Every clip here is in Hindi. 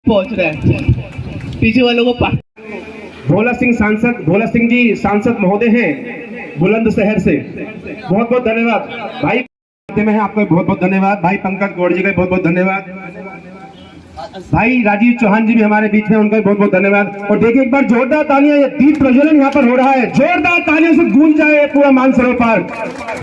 पहुंच रहे हैं पीछे वालों को भोला सिंह जी सांसद महोदय हैं बुलंदशहर से। बहुत बहुत धन्यवाद भाई, में है आपको बहुत बहुत धन्यवाद भाई। पंकज गौड़ जी का बहुत बहुत धन्यवाद। भाई राजीव चौहान जी भी हमारे बीच में, उनका भी बहुत बहुत धन्यवाद। और देखिए एक बार जोरदार तालियां, ये दीप प्रज्वलन यहाँ पर हो रहा है, जोरदार तालियों से गूंज जाए पूरा मानसरोवर पार्क।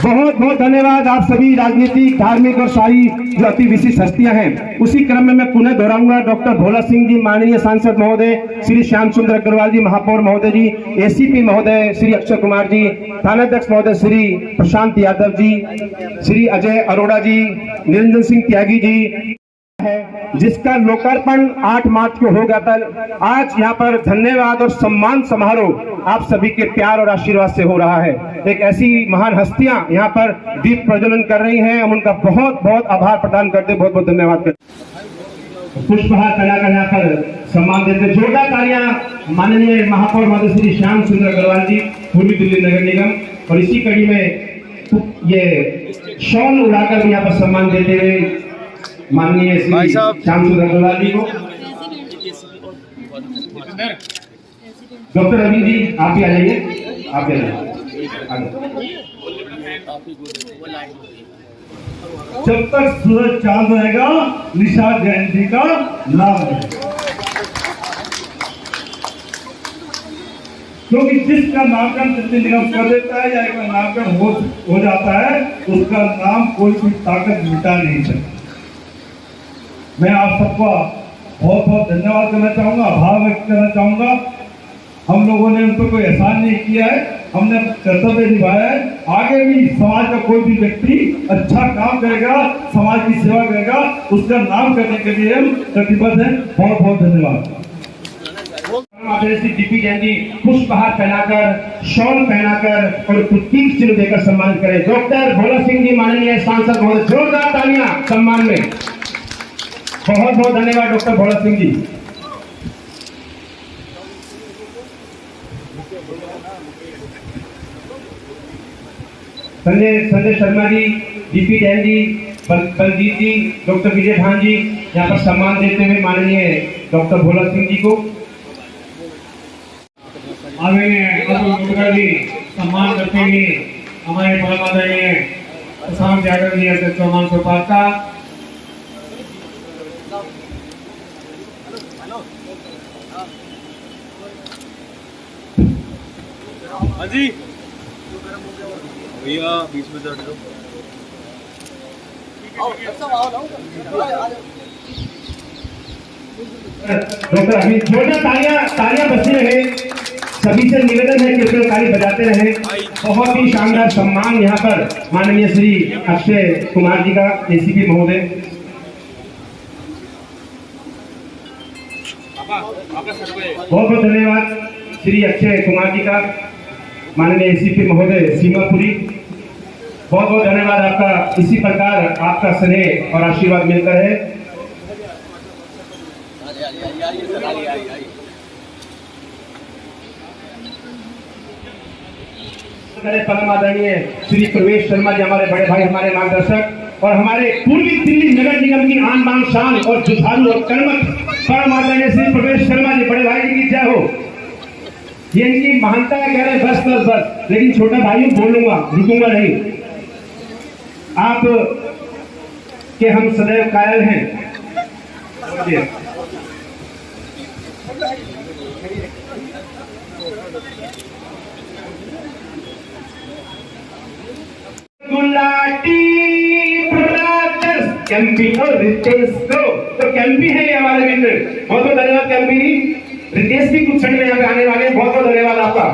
बहुत बहुत धन्यवाद आप सभी राजनीतिक, धार्मिक और सारी जो अति विशिष्ट हस्तियां हैं। उसी क्रम में मैं पुनः दोहराऊंगा, डॉक्टर भोला सिंह जी माननीय सांसद महोदय, श्री श्याम सुंदर अग्रवाल जी महापौर महोदय जी, एसीपी महोदय श्री अक्षय कुमार जी, थानाध्यक्ष महोदय श्री प्रशांत यादव जी, श्री अजय अरोड़ा जी, निरंजन सिंह त्यागी जी है, जिसका लोकार्पण 8 मार्च को हो गया था। आज यहाँ पर धन्यवाद और सम्मान समारोह आप सभी के प्यार और आशीर्वाद से हो रहा है। एक ऐसी महान हस्तियां यहाँ पर दीप प्रज्वलन कर रही हैं, हम उनका बहुत बहुत आभार प्रदान करते, बहुत बहुत धन्यवाद करते। पुष्पहार कलाकार यहाँ पर सम्मान देते, जोरदार तालियां माननीय महापौर महोदय श्री श्याम सुंदर अग्रवाल जी, पूर्वी दिल्ली नगर निगम। और इसी कड़ी में ये शॉल उड़ाकर यहाँ पर सम्मान देते हुए माननीय श्री श्याम सुंदर अग्रवाल जी को। डॉक्टर अरविंद जी आप भी आ जाइए, आप भी आ जाइए। जब तक सूरज चांद रहेगा निषाद जैन जी का नाम है, क्योंकि जिसका नामकरण दिल्ली निगम कर देता है या एक नामकरण हो जाता है, उसका नाम कोई भी ताकत मिटा नहीं सकती। मैं आप सबका बहुत बहुत धन्यवाद करना चाहूँगा, आभार व्यक्त करना चाहूँगा। हम लोगों ने उन पर कोई एहसान नहीं किया है, हमने कर्तव्य निभाया है। आगे भी समाज का कोई भी व्यक्ति अच्छा काम करेगा, समाज की सेवा करेगा, उसका नाम करने के लिए हम प्रतिबद्ध हैं। बहुत बहुत धन्यवाद। डीपी जैन जी पुष्पहार पहनाकर, शॉल पहनाकर और प्रतीक चिन्ह देकर सम्मान करें। डॉक्टर भोला सिंह जी माननीय सांसद महोदय, जोरदार तालियां सम्मान में। बहुत बहुत धन्यवाद डॉक्टर भोला सिंह जी। संजय शर्मा जी, डीपी जैन जी, बलजीत जी, डॉक्टर विजय भान जी यहाँ पर सम्मान देते हुए माननीय डॉक्टर भोला सिंह जी को आगे सम्मान करते हुए हमारे परम आदरणीय प्रशांत यादव जी अध्यक्ष मानसरोवर पार्क का जी भैया बीच में चढ़ दो। डॉक्टर अमित, तालियां बजती रहे। सभी से निवेदन है कि ताली बजाते रहे। बहुत ही शानदार सम्मान यहाँ पर माननीय श्री अक्षय कुमार जी का, एसीपी महोदय। बहुत बहुत धन्यवाद श्री अक्षय कुमार जी का, माननीय एसीपी महोदय सीमापुरी। बहुत बहुत धन्यवाद आपका। इसी प्रकार आपका स्नेह और आशीर्वाद मिलता है। परम आदरणीय श्री प्रवेश शर्मा जी, हमारे बड़े भाई, हमारे मार्गदर्शक और हमारे पूर्वी दिल्ली नगर निगम की आन बान शान और जुझारू और कर्मठ परम आदरणीय श्री प्रवेश शर्मा जी, बड़े भाई जी की जय हो। ये इनकी महानता है, कह रहे बस बस बस, लेकिन छोटा भाई बोलूंगा, रुकूंगा नहीं। आप के हम सदैव कायल हैं। गुलाटी कैंपी और रितेश को, तो कैंपी है ये हमारे मित्र। बहुत बहुत धन्यवाद कैंपी। रितेश भी कुछ क्षण में यहाँ पे आने वाले हैं। बहुत बहुत धन्यवाद आपका।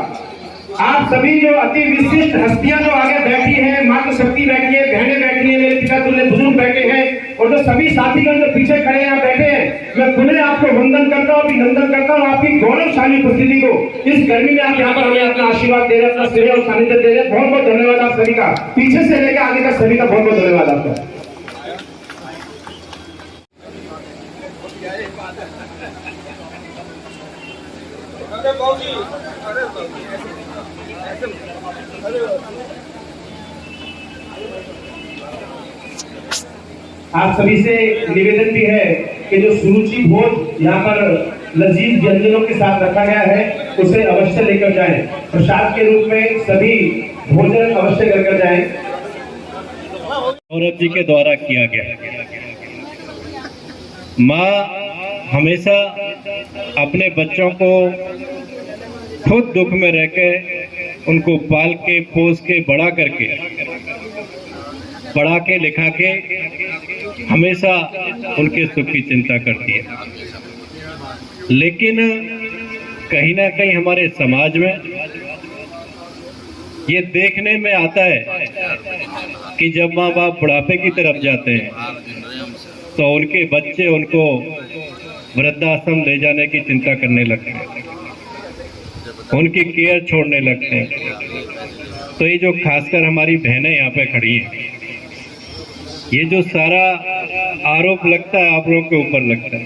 आप सभी जो अति विशिष्ट हस्तियां जो आगे बैठी हैं, मातृ शक्ति बैठी है, बहनें बैठी हैं, मेरे पिता तुल्य बुजुर्ग बैठे हैं, और जो सभी साथीगण जो पीछे खड़े यहाँ बैठे हैं, मैं पुनः आपको वंदन करता हूँ, अभिनंदन करता हूँ आपकी गौरवशाली उपस्थिति को। इस गर्मी में आप यहाँ पर हमें अपना आशीर्वाद दे रहे हैं, अपना स्नेह और सानिध्य दे रहे हैं। बहुत बहुत धन्यवाद आप सभी का, पीछे से लेकर आगे का सभी का बहुत बहुत धन्यवाद आपका। आप सभी से निवेदन भी है कि जो सुरुचि भोज यहाँ पर लजीज व्यंजनों के साथ रखा गया है उसे अवश्य लेकर जाएं। प्रसाद के रूप में सभी भोजन अवश्य लेकर जाएं। सौरभ जी के द्वारा किया गया। माँ हमेशा अपने बच्चों को खुद दुख में रह के उनको पाल के पोस के बड़ा करके पढ़ा के लिखा के हमेशा उनके सुख की चिंता करती है। लेकिन कहीं ना कहीं हमारे समाज में ये देखने में आता है कि जब माँ बाप बुढ़ापे की तरफ जाते हैं तो उनके बच्चे उनको वृद्धाश्रम ले जाने की चिंता करने लगते हैं, उनकी केयर छोड़ने लगते हैं। तो ये जो खासकर हमारी बहनें यहाँ पे खड़ी हैं, ये जो सारा आरोप लगता है आप लोगों के ऊपर लगता है।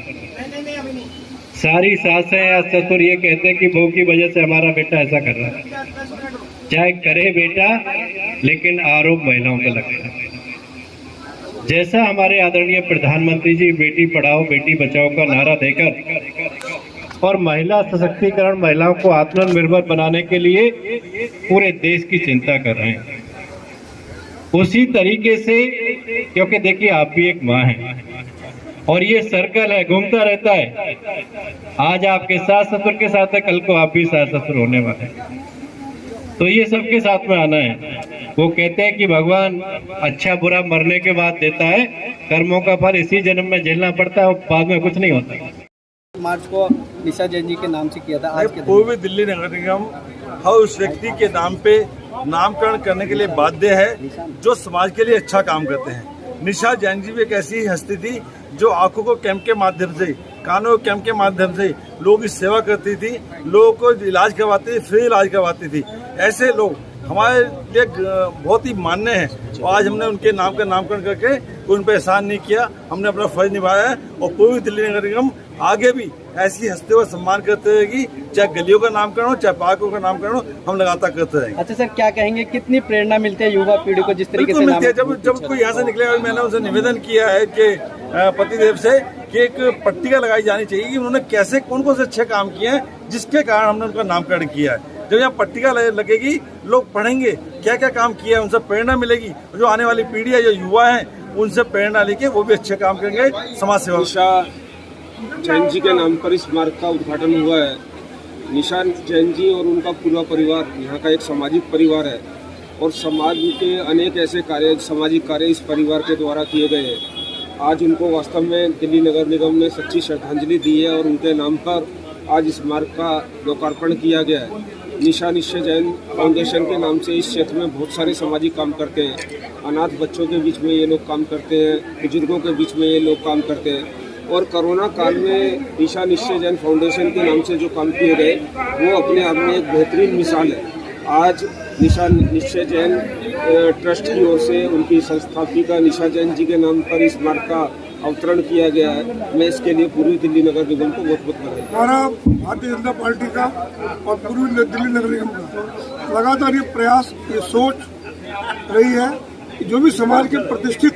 सारी सासें या ससुर ये कहते हैं कि बहू की वजह से हमारा बेटा ऐसा कर रहा है। चाहे करे बेटा, लेकिन आरोप महिलाओं पे लगता है। जैसा हमारे आदरणीय प्रधानमंत्री जी बेटी पढ़ाओ बेटी बचाओ का नारा देकर और महिला सशक्तिकरण, महिलाओं को आत्मनिर्भर बनाने के लिए पूरे देश की चिंता कर रहे हैं, उसी तरीके से, क्योंकि देखिए आप भी एक माँ हैं और ये सर्कल है, घूमता रहता है। आज आपके सास ससुर के साथ है, कल को आप भी सास ससुर होने वाले हैं, तो ये सबके साथ में आना है। वो कहते हैं कि भगवान अच्छा बुरा मरने के बाद देता है, कर्मों का फल इसी जन्म में झेलना पड़ता है और बाद में कुछ नहीं होता। मार्च को निशा जैन जी के नाम से किया था। आज के पूर्वी दिल्ली नगर निगम हर उस व्यक्ति के नाम पे नामकरण करने के लिए बाध्य है जो समाज के लिए अच्छा काम करते हैं। निशा जैन जी भी एक ऐसी हस्ती थी जो आंखों को कैंप के माध्यम से, कानों के कैंप के माध्यम से लोगों की सेवा करती थी, लोगों को इलाज करवाती थी, फ्री इलाज करवाती थी। ऐसे लोग हमारे लिए बहुत ही मान्य हैं और आज हमने उनके नाम का नामकरण करके कोई उन पर एहसान नहीं किया, हमने अपना फर्ज निभाया है। और पूर्वी दिल्ली नगर निगम आगे भी ऐसी हस्तियों का सम्मान करते रहेगी, चाहे गलियों का नामकरण हो, चाहे पार्कों का नामकरण हो, हम लगातार करते रहेंगे। अच्छा सर, क्या कहेंगे, कितनी प्रेरणा मिलती है युवा पीढ़ी को जिस तरीके से मिलती है? जब कोई यहाँ से निकलेगा, मैंने उनसे निवेदन किया है कि पतिदेव से कि एक पट्टिका लगाई जानी चाहिए कि उन्होंने कैसे कौन कौन से अच्छे काम किए हैं जिसके कारण हमने उनका नामकरण किया है। जब यहाँ पट्टिका लगेगी, लोग पढ़ेंगे क्या क्या काम किया है, उनसे प्रेरणा मिलेगी। जो आने वाली पीढ़ी है, जो युवा है, उनसे प्रेरणा लेके वो भी अच्छे काम करेंगे, समाज सेवा। निशा जैन जी के नाम पर इस मार्ग का उद्घाटन हुआ है। निशा जैन जी और उनका पूरा परिवार यहाँ का एक सामाजिक परिवार है और समाज के अनेक ऐसे कार्य, सामाजिक कार्य इस परिवार के द्वारा किए गए हैं। आज उनको वास्तव में दिल्ली नगर निगम ने सच्ची श्रद्धांजलि दी है और उनके नाम पर आज इस मार्ग का लोकार्पण किया गया है। निशा जैन फाउंडेशन के नाम से इस क्षेत्र में बहुत सारे सामाजिक काम करते हैं। अनाथ बच्चों के बीच में ये लोग काम करते हैं, बुजुर्गों के बीच में ये लोग काम करते हैं और कोरोना काल में निशा जैन फाउंडेशन के नाम से जो काम किए गए वो अपने आप में एक बेहतरीन मिसाल है। आज निशा जैन ट्रस्ट की ओर से उनकी संस्थापिका निशा जैन जी के नाम पर इस मार्ग का अवतरण किया गया है। मैं इसके लिए पूर्वी दिल्ली नगर निगम को बहुत बहुत बधाई। हमारा भारतीय जनता पार्टी का और पूर्वी दिल्ली नगर निगम का लगातार ये प्रयास, ये सोच रही है कि जो भी समाज के प्रतिष्ठित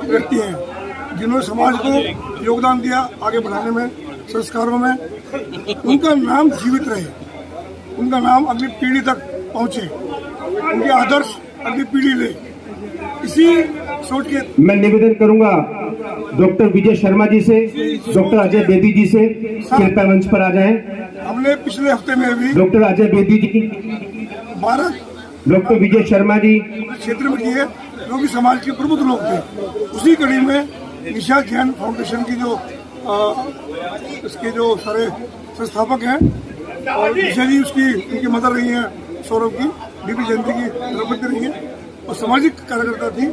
व्यक्ति हैं, जिन्होंने समाज को योगदान दिया आगे बढ़ाने में, संस्कारों में, उनका नाम जीवित रहे, उनका नाम अगली पीढ़ी तक पहुंचे, उनके आदर्श अगली पीढ़ी ले। इसी सोच के मैं निवेदन करूंगा डॉक्टर विजय शर्मा जी से, डॉक्टर अजय बेदी जी से कृपया मंच पर आ जाएं। हमने पिछले हफ्ते में भी डॉक्टर अजय बेदी जी, भारत डॉक्टर विजय शर्मा जी क्षेत्र में किए, जो भी समाज के प्रमुख लोग थे। उसी कड़ी में निशा जैन फाउंडेशन की जो इसके जो सारे संस्थापक हैं और निशा जी उसकी उनकी मदर रही हैं, सौरभ की, डीपी जयंती की धर्मपत्नी रही हैं और सामाजिक कार्यकर्ता थी।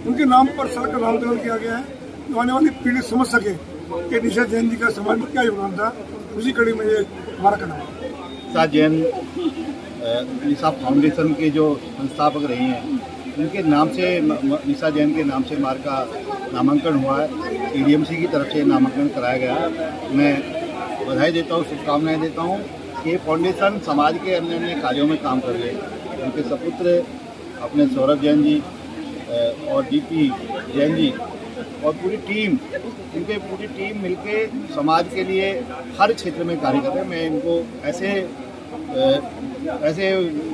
उनके नाम पर सड़क का नामकरण किया गया है, जो आने वाली पीढ़ी समझ सके कि निशा जैन जी का समाज में क्या योगदान था। उसी कड़ी में ये हमारा कदम है। निशा जैन निशा फाउंडेशन के जो संस्थापक रही हैं, उनके नाम से, निशा जैन के नाम से मार्ग का नामांकन हुआ है। ADMC की तरफ से नामांकन कराया गया। मैं बधाई देता हूँ, शुभकामनाएं देता हूँ कि ये फाउंडेशन समाज के अन्य अन्य कार्यों में काम कर रहे हैं। उनके सपुत्र अपने सौरभ जैन जी और DP जैन जी और पूरी टीम मिलके समाज के लिए हर क्षेत्र में कार्य कर रहे हैं। मैं इनको ऐसे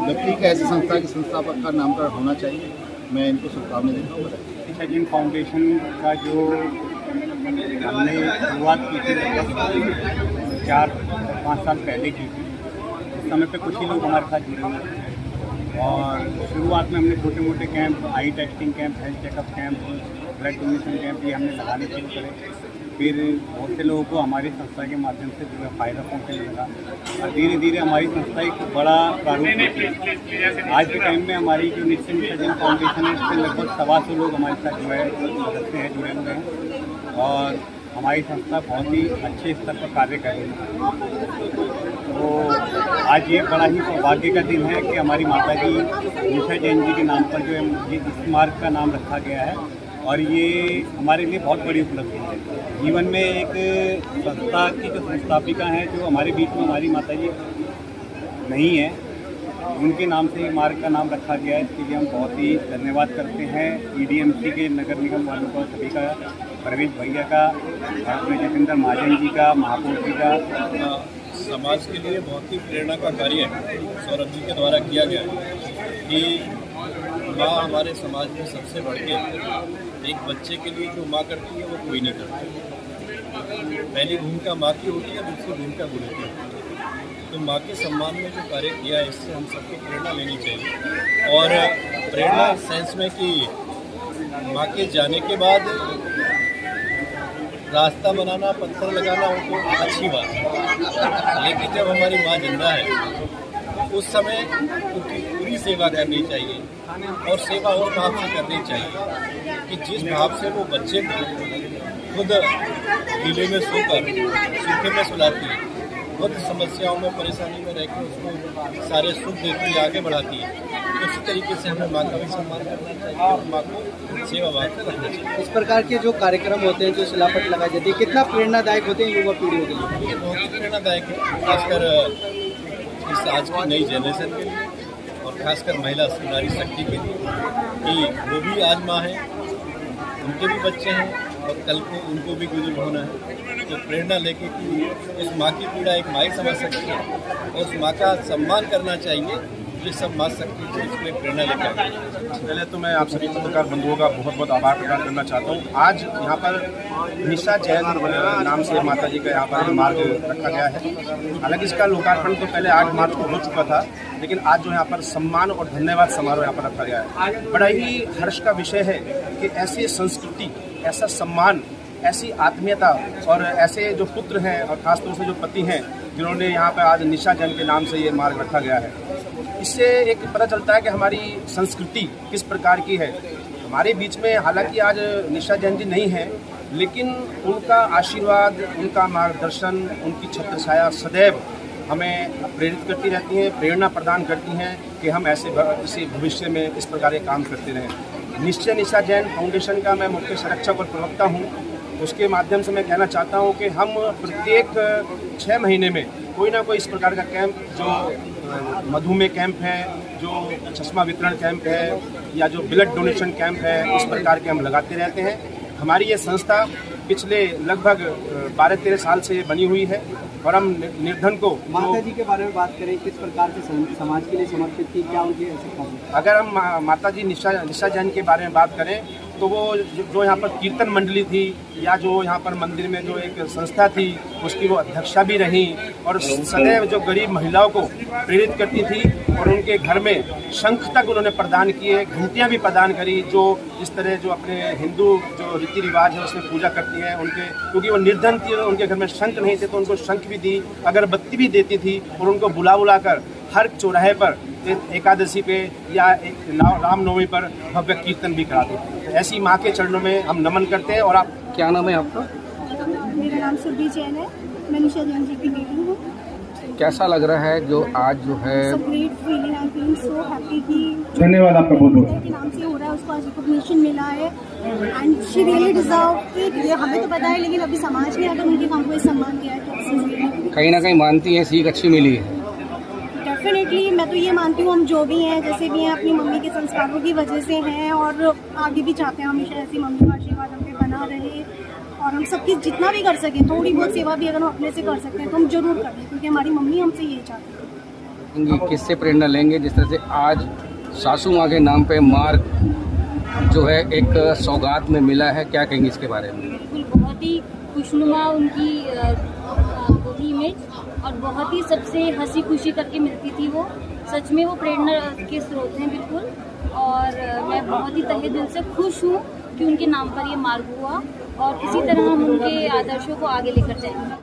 व्यक्ति का, ऐसे संस्था के संस्थापक का नामकरण होना चाहिए, मैं इनको शुभकामनाएं देता हूँ। निशा जैन फाउंडेशन का जो हमने शुरुआत की थी 4-5 साल पहले की थी, उस समय पे कुछ ही लोग हमारे साथ जुड़े हुए थे और शुरुआत में हमने छोटे मोटे camp, eye testing camp, health checkup camp, blood donation camp ये हमने लगाने शुरू करे। फिर बहुत से लोगों को हमारी संस्था के माध्यम से जो है फ़ायदा पहुँचने लगा और धीरे धीरे हमारी संस्था एक बड़ा प्रारूप होती। आज के टाइम में हमारी जो निशा जैन फाउंडेशन है, इससे लगभग 125 लोग हमारे साथ जो है सदस्य हैं, जुड़े हुए हैं और हमारी संस्था बहुत ही अच्छे स्तर पर कार्य कर रही है। तो आज ये बड़ा ही सौभाग्य का दिन है कि हमारी माता जी निशा जैन जी के नाम पर जो है इस मार्ग का नाम रखा गया है और ये हमारे लिए बहुत बड़ी उपलब्धि है। जीवन में एक संस्था की जो संस्थापिका हैं, जो हमारे बीच में हमारी माता जी नहीं है, उनके नाम से मार्ग का नाम रखा गया है। इसके लिए हम बहुत ही धन्यवाद करते हैं EDMC के नगर निगम वालों का, सभी का, परवेज भैया का, अपने जतेंद्र महाजन जी का, महापौर जी का। समाज के लिए बहुत ही प्रेरणा का कार्य सौरभ जी के द्वारा किया गया है कि माँ हमारे समाज में सबसे बढ़ के एक बच्चे के लिए जो माँ करती है वो कोई नहीं करती। पहली भूमिका माँ की होती है, दूसरी भूमिका गुरु की होती है। तो माँ के सम्मान में जो कार्य किया है, इससे हम सबको प्रेरणा लेनी चाहिए और प्रेरणा इस सेंस में कि माँ के जाने के बाद रास्ता बनाना, पत्थर लगाना वो तो अच्छी बात है, लेकिन जब हमारी माँ जिंदा है उस समय उनकी पूरी सेवा करनी चाहिए और सेवा उस भाव से करनी चाहिए कि जिस भाव से वो बच्चे को खुद गीले में सोकर सूखे में सुलाती है, खुद समस्याओं में, परेशानी में रहकर उसको सारे सुख देती है, आगे बढ़ाती है। तो उसी तरीके से हमें माँ का भी सम्मान करना चाहिए और माँ को सेवा भाव से रखना चाहिए। इस प्रकार के जो कार्यक्रम होते हैं, जो शिलापट लगाई जाती है, कितना प्रेरणादायक होते हैं युवा पीढ़ियों के लिए? ये बहुत ही प्रेरणादायक है, खासकर इस आज की नई जनरेशन के लिए और खासकर महिला नारी शक्ति के लिए कि वो भी आज माँ है, उनके भी बच्चे हैं और कल को उनको भी गुजर होना है। तो प्रेरणा लेके कि उस माँ की पीड़ा एक माँ ही समझ सकती है और उस माँ का सम्मान करना चाहिए, ये सब माँ सकती है, इसमें प्रेरणा लेकर। पहले तो मैं आप सभी पत्रकार बंधुओं का बहुत बहुत आभार प्रकट करना चाहता हूँ। आज यहाँ पर निशा जैन नाम से माता जी का यहाँ पर मार्ग रखा गया है। हालांकि इसका लोकार्पण तो पहले 8 मार्च को हो चुका था, लेकिन आज जो यहाँ पर सम्मान और धन्यवाद समारोह यहाँ पर रखा गया है। बड़ा ही हर्ष का विषय है कि ऐसी संस्कृति, ऐसा सम्मान, ऐसी आत्मीयता और ऐसे जो पुत्र हैं और ख़ासतौर से जो पति हैं, जिन्होंने यहाँ पर आज निशा जैन के नाम से ये मार्ग रखा गया है, इससे एक पता चलता है कि हमारी संस्कृति किस प्रकार की है। हमारे बीच में हालांकि आज निशा जैन जी नहीं है, लेकिन उनका आशीर्वाद, उनका मार्गदर्शन, उनकी छत्र छाया सदैव हमें प्रेरित करती रहती हैं, प्रेरणा प्रदान करती हैं कि हम इसी भविष्य में इस प्रकार के काम करते रहें। निश्चय निशा जैन फाउंडेशन का मैं मुख्य संरक्षक और प्रवक्ता हूँ। उसके माध्यम से मैं कहना चाहता हूँ कि हम प्रत्येक 6 महीने में कोई ना कोई इस प्रकार का कैंप, जो मधुमेह कैंप है, जो चश्मा वितरण कैंप है या जो ब्लड डोनेशन कैंप है, इस प्रकार के हम लगाते रहते हैं। हमारी ये संस्था पिछले लगभग 12-13 साल से बनी हुई है और हम निर्धन को, माता जी के बारे में बात करें, किस प्रकार से समाज के लिए समर्पित थी, क्या उनकी ऐसी? अगर हम माता जी निशा जैन के बारे में बात करें तो वो जो यहाँ पर कीर्तन मंडली थी या जो यहाँ पर मंदिर में जो एक संस्था थी, उसकी वो अध्यक्षा भी रहीं और सदैव जो गरीब महिलाओं को प्रेरित करती थी और उनके घर में शंख तक उन्होंने प्रदान किए, घंटियाँ भी प्रदान करी, जो इस तरह जो अपने हिंदू जो रीति रिवाज है उसमें पूजा करती हैं उनके, क्योंकि वो निर्धन थी और उनके घर में शंख नहीं थे तो उनको शंख भी दी, अगरबत्ती भी देती थी और उनको बुला कर हर चौराहे पर एकादशी पे या एक रामनवमी पर भव्य कीर्तन भी कराते हैं। तो ऐसी माँ के चरणों में हम नमन करते हैं। और आप, क्या नाम है आपका? मेरा नाम सुरभि जैन है, मैं निशा जैन जी की बेटी हूँ। कैसा लग रहा है जो आज जो है? Great feeling, I feel so happy कि धन्यवाद आपका बहुत बहुत। के नाम से हो रहा है, उसको आज रिकॉग्निशन मिला है एंड शी रियली डिजर्व कि ये हमें तो पता है, लेकिन अभी समाज ने अगर उनके काम को सम्मान दिया है तो कहीं ना कहीं मानती है सीख अच्छी मिली है। डेफिनेटली मैं तो ये मानती हूँ, हम जो भी हैं, जैसे भी हैं, अपनी मम्मी के संस्कारों की वजह से हैं और आगे भी चाहते हैं हमेशा ऐसी मम्मी का आशीर्वाद हम पे बना बना रहे और हम सबकी जितना भी कर सकें, थोड़ी बहुत सेवा भी अगर हम अपने से कर सकते हैं तो हम जरूर करें, क्योंकि हमारी मम्मी हमसे यही चाहती है। किससे प्रेरणा लेंगे? जिस तरह से आज सासू माँ के नाम पे मार्ग जो है एक सौगात में मिला है, क्या कहेंगे इसके बारे में? बिल्कुल, बहुत ही खुशनुमा उनकी इमेज और बहुत ही सबसे हंसी खुशी करके मिलती थी वो। सच में वो प्रेरणा के स्रोत हैं बिल्कुल, और मैं बहुत ही तहे दिल से खुश हूँ कि उनके नाम पर ये मार्ग हुआ और इसी तरह हम उनके आदर्शों को आगे लेकर जाएंगे।